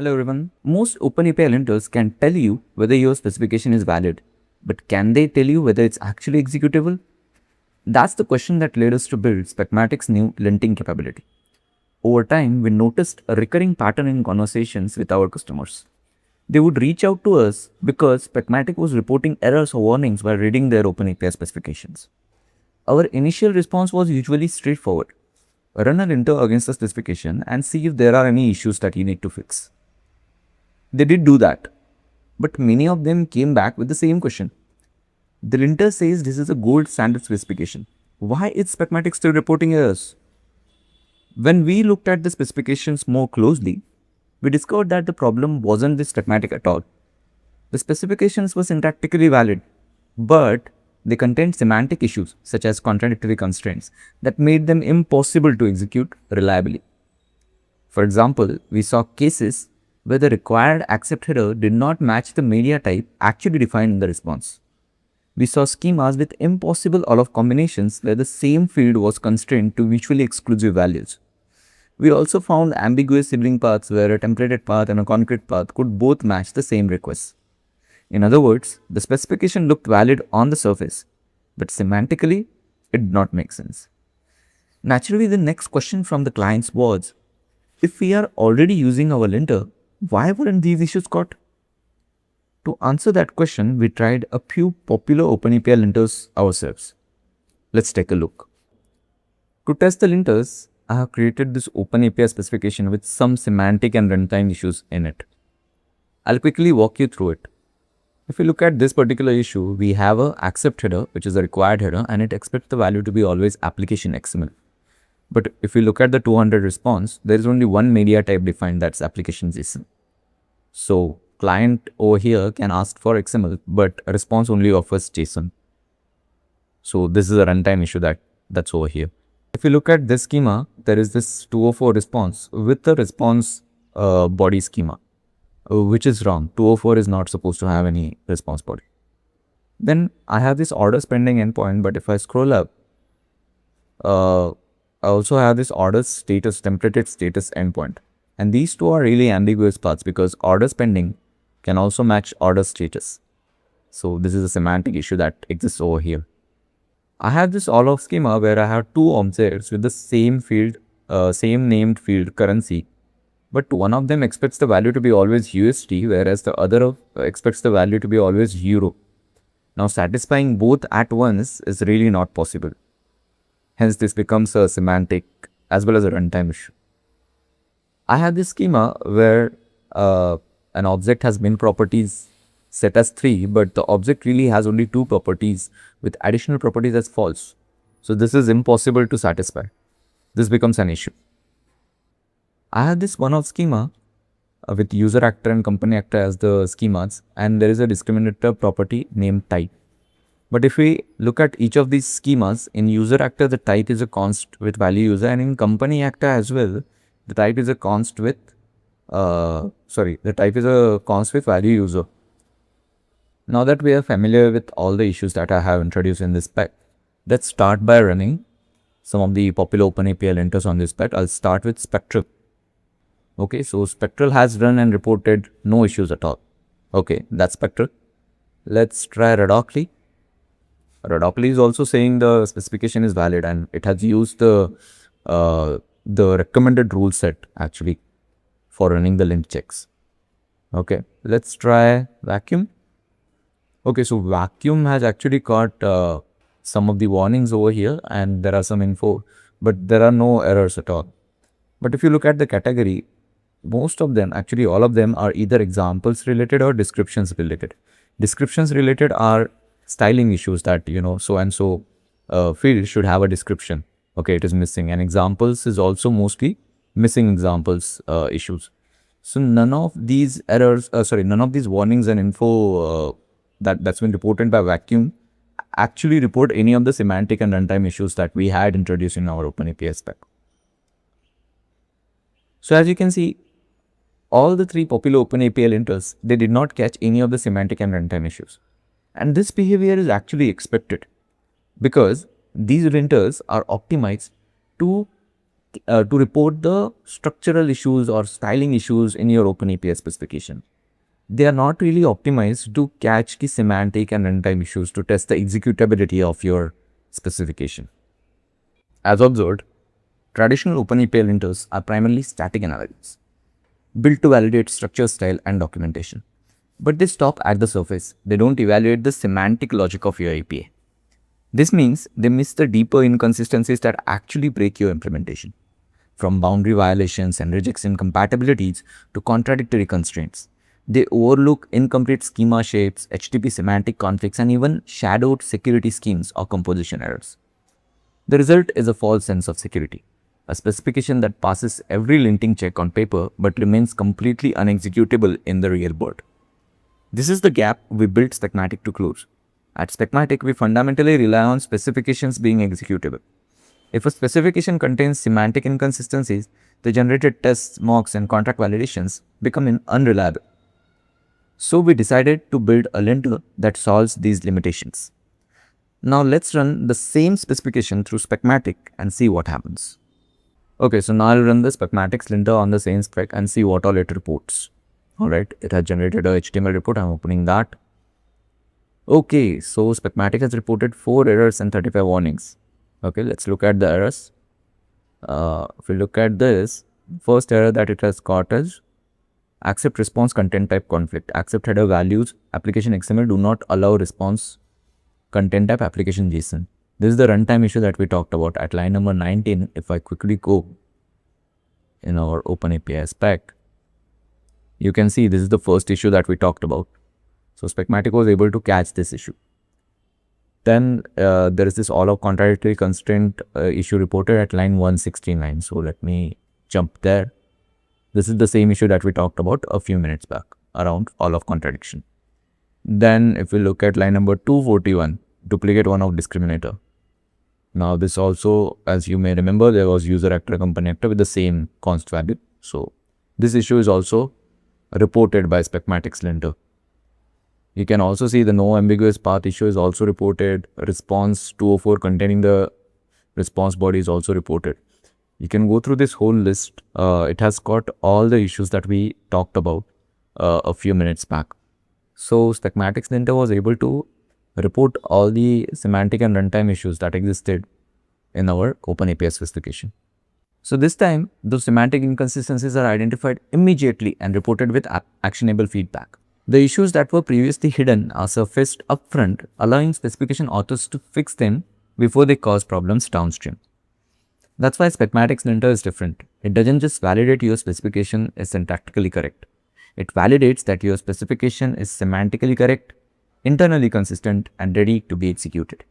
Hello everyone. Most OpenAPI linters can tell you whether your specification is valid, but can they tell you whether it's actually executable? That's the question that led us to build Specmatic's new linting capability. Over time, we noticed a recurring pattern in conversations with our customers. They would reach out to us because Specmatic was reporting errors or warnings while reading their OpenAPI specifications. Our initial response was usually straightforward. Run a linter against the specification and see if there are any issues that you need to fix. They did do that, but many of them came back with the same question. The linter says this is a gold standard specification. Why is Specmatic still reporting errors? When we looked at the specifications more closely, we discovered that the problem wasn't the Specmatic at all. The specifications were syntactically valid, but they contained semantic issues such as contradictory constraints that made them impossible to execute reliably. For example, we saw cases where the required accept header did not match the media type actually defined in the response. We saw schemas with impossible OLOF combinations where the same field was constrained to mutually exclusive values. We also found ambiguous sibling paths where a templated path and a concrete path could both match the same request. In other words, the specification looked valid on the surface, but semantically, it did not make sense. Naturally, the next question from the clients was, if we are already using our linter, why weren't these issues caught? To answer that question, we tried a few popular OpenAPI linters ourselves. Let's take a look. To test the linters, I have created this OpenAPI specification with some semantic and runtime issues in it. I'll quickly walk you through it. If you look at this particular issue, we have a accept header, which is a required header, and it expects the value to be always application XML. But if you look at the 200 response, there is only one media type defined, that's application JSON. So client over here can ask for XML, but a response only offers JSON. So this is a runtime issue that's over here. If you look at this schema, there is this 204 response with the response body schema, which is wrong. 204 is not supposed to have any response body. Then I have this orders pending endpoint, but if I scroll up, I also have this orders status, templated status endpoint. And these two are really ambiguous paths because orders pending can also match order status. So this is a semantic issue that exists over here. I have this all-of schema where I have two objects with the same field, same named field currency, but one of them expects the value to be always USD, whereas the other expects the value to be always Euro. Now satisfying both at once is really not possible. Hence, this becomes a semantic as well as a runtime issue. I have this schema where an object has min properties set as 3, but the object really has only 2 properties with additional properties as false. So this is impossible to satisfy. This becomes an issue. I have this one-off schema with user actor and company actor as the schemas, and there is a discriminator property named type. But if we look at each of these schemas, in user actor, the type is a const with value user, and in company actor as well, the type is a const with, value user. Now that we are familiar with all the issues that I have introduced in this spec, let's start by running some of the popular OpenAPI linters on this spec. I'll start with Spectral. Okay, so Spectral has run and reported no issues at all. Okay, that's Spectral. Let's try Redocly. Redocly is also saying the specification is valid and it has used the recommended rule set actually for running the lint checks. Okay, let's try Vacuum. Okay, so Vacuum has actually got some of the warnings over here and there are some info, but there are no errors at all. But if you look at the category, most of them, actually all of them, are either examples related or descriptions related. Descriptions related are styling issues that, so and so field should have a description. Okay, it is missing. And examples is also mostly missing examples issues. So none of these errors, none of these warnings and info that's been reported by Vacuum actually report any of the semantic and runtime issues that we had introduced in our OpenAPI spec. So as you can see, all the 3 popular OpenAPI linters, they did not catch any of the semantic and runtime issues. And this behavior is actually expected because these linters are optimized to to report the structural issues or styling issues in your OpenAPI specification. They are not really optimized to catch the semantic and runtime issues to test the executability of your specification. As observed, traditional OpenAPI linters are primarily static analytics, built to validate structure, style, and documentation. But they stop at the surface. They don't evaluate the semantic logic of your API. This means they miss the deeper inconsistencies that actually break your implementation, from boundary violations and rejects incompatibilities to contradictory constraints. They overlook incomplete schema shapes, HTTP semantic conflicts, and even shadowed security schemes or composition errors. The result is a false sense of security, a specification that passes every linting check on paper but remains completely unexecutable in the real world. This is the gap we built Specmatic to close. At Specmatic, we fundamentally rely on specifications being executable. If a specification contains semantic inconsistencies, the generated tests, mocks, and contract validations become unreliable. So we decided to build a linter that solves these limitations. Now let's run the same specification through Specmatic and see what happens. Okay, so now I'll run the Specmatic's linter on the same spec and see what all it reports. Alright, it has generated a HTML report. I'm opening that. Okay, so Specmatic has reported 4 errors and 35 warnings. Okay, let's look at the errors. If we look at this, first error that it has got is accept response content type conflict. Accept header values, application XML do not allow response content type application JSON. This is the runtime issue that we talked about at line number 19. If I quickly go in our OpenAPI spec, you can see this is the first issue that we talked about. So Specmatic was able to catch this issue. Then there is this all of contradictory constraint issue reported at line 169. So let me jump there. This is the same issue that we talked about a few minutes back around all of contradiction. Then if we look at line number 241, duplicate one of discriminator. Now this also, as you may remember, there was user actor company actor with the same const value. So this issue is also reported by Specmatic's linter. You can also see the no ambiguous path issue is also reported. Response 204 containing the response body is also reported. You can go through this whole list. It has got all the issues that we talked about a few minutes back. So Specmatic's linter was able to report all the semantic and runtime issues that existed in our OpenAPI specification. So this time, those semantic inconsistencies are identified immediately and reported with actionable feedback. The issues that were previously hidden are surfaced upfront, allowing specification authors to fix them before they cause problems downstream. That's why Specmatic's linter is different. It doesn't just validate your specification is syntactically correct. It validates that your specification is semantically correct, internally consistent, and ready to be executed.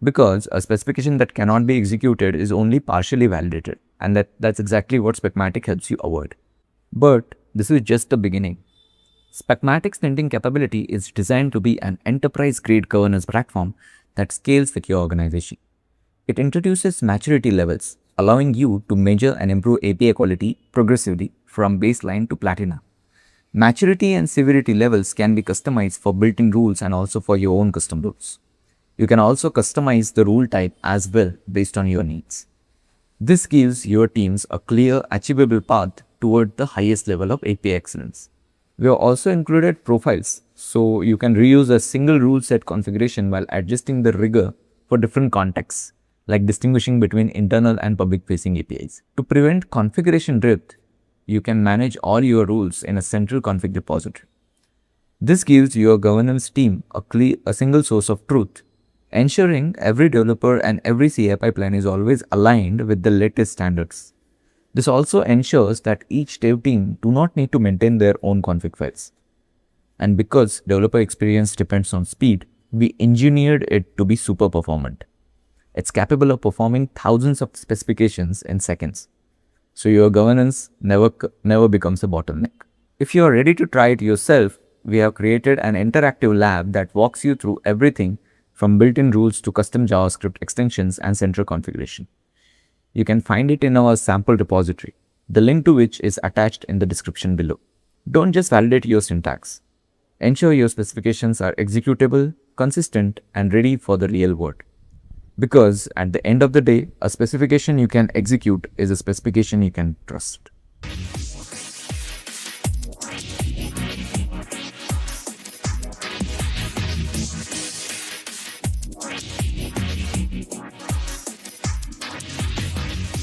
Because a specification that cannot be executed is only partially validated, and that's exactly what Specmatic helps you avoid. But this is just the beginning. Specmatic's linting capability is designed to be an enterprise-grade governance platform that scales with your organization. It introduces maturity levels, allowing you to measure and improve API quality progressively from baseline to platinum. Maturity and severity levels can be customized for built-in rules and also for your own custom rules. You can also customize the rule type as well based on your needs. This gives your teams a clear, achievable path toward the highest level of API excellence. We have also included profiles, so you can reuse a single rule set configuration while adjusting the rigor for different contexts, like distinguishing between internal and public-facing APIs. To prevent configuration drift, you can manage all your rules in a central config repository. This gives your governance team a single source of truth, ensuring every developer and every CI pipeline is always aligned with the latest standards. This also ensures that each dev team do not need to maintain their own config files. And because developer experience depends on speed, we engineered it to be super performant. It's capable of performing thousands of specifications in seconds. So your governance never becomes a bottleneck. If you are ready to try it yourself, we have created an interactive lab that walks you through everything from built-in rules to custom JavaScript extensions and central configuration. You can find it in our sample repository, the link to which is attached in the description below. Don't just validate your syntax. Ensure your specifications are executable, consistent, and ready for the real world. Because at the end of the day, a specification you can execute is a specification you can trust.